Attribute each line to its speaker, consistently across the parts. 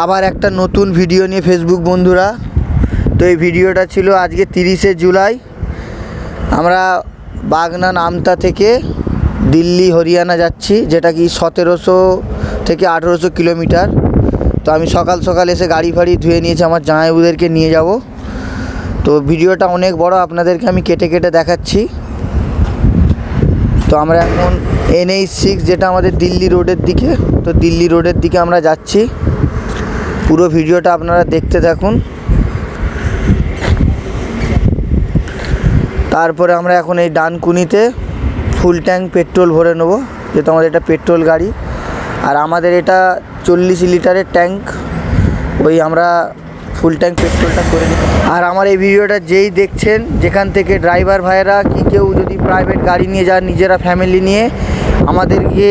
Speaker 1: আবার একটা নতুন ভিডিও নিয়ে ফেসবুক বন্ধুরা। তো এই ভিডিওটা ছিল আজকে 30শে জুলাই। আমরা বাগনান আমতা থেকে দিল্লি হরিয়ানা যাচ্ছি, যেটা কি 1700 থেকে 1800 কিলোমিটার। তো আমি সকাল সকাল এসে গাড়ি ফাড়ি ধুয়ে নিয়েছি, আমার জামাইবাবুদেরকে নিয়ে যাব। তো ভিডিওটা অনেক বড়, আপনাদেরকে আমি কেটে কেটে দেখাচ্ছি। তো আমরা এখন NH6 যেটা আমাদের দিল্লি রোডের দিকে, তো দিল্লি রোডের দিকে আমরা যাচ্ছি। পুরো ভিডিওটা আপনারা দেখতে থাকুন। তারপরে আমরা এখন এই ডানকুনিতে ফুল ট্যাঙ্ক পেট্রোল ভরে নেবো, যেহেতু আমাদের এটা পেট্রোল গাড়ি। আর আমাদের এটা 40 লিটারের ট্যাঙ্ক, ওই আমরা ফুল ট্যাঙ্ক পেট্রোলটা করে নিই। আর আমার এই ভিডিওটা যেই দেখছেন, যেখান থেকে ড্রাইভার ভাইয়েরা কি কেউ যদি প্রাইভেট গাড়ি নিয়ে যান নিজেরা ফ্যামিলি নিয়ে, আমাদেরকে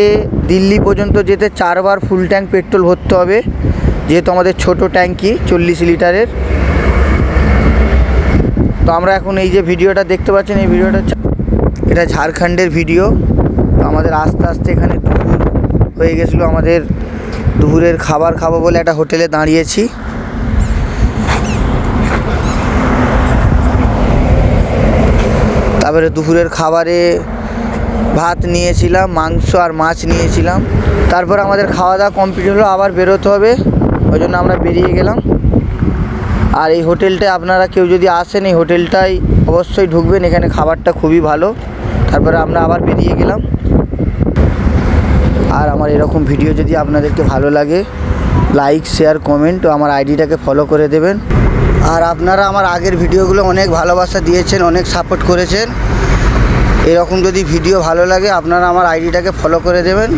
Speaker 1: দিল্লি পর্যন্ত যেতে 4 বার ফুল ট্যাঙ্ক পেট্রোল ভরতে হবে, যেহেতু আমাদের ছোট ট্যাঙ্কি 40 লিটারের। তো আমরা এখন এই যে ভিডিওটা দেখতে পাচ্ছেন, এই ভিডিওটা এটা ঝাড়খণ্ডের ভিডিও। তো আমাদের আস্তে আস্তে এখানে দুপুর হয়ে গেছিলো, আমাদের দুপুরের খাবার খাবো বলে একটা হোটেলে দাঁড়িয়েছি। তারপরে দুপুরের খাবারে ভাত নিয়েছিলাম, মাংস আর মাছ নিয়েছিলাম। তারপর আমাদের খাওয়া দাওয়া কমপ্লিট হলো, আবার বেরোতে হবে, ওই জন্য আমরা বেরিয়ে গেলাম। আর এই হোটেলটায় আপনারা কেউ যদি আসেন, এই হোটেলটায় অবশ্যই ঢুকবেন, এখানে খাবারটা খুবই ভালো। তারপরে আমরা আবার বেরিয়ে গেলাম। আর আমার এরকম ভিডিও যদি আপনাদেরকে ভালো লাগে, লাইক শেয়ার কমেন্ট ও আমার আইডিটাকে ফলো করে দেবেন। আর আপনারা আমার আগের ভিডিওগুলো অনেক ভালোবাসা দিয়েছেন, অনেক সাপোর্ট করেছেন। এরকম যদি ভিডিও ভালো লাগে আপনারা আমার আইডিটাকে ফলো করে দেবেন।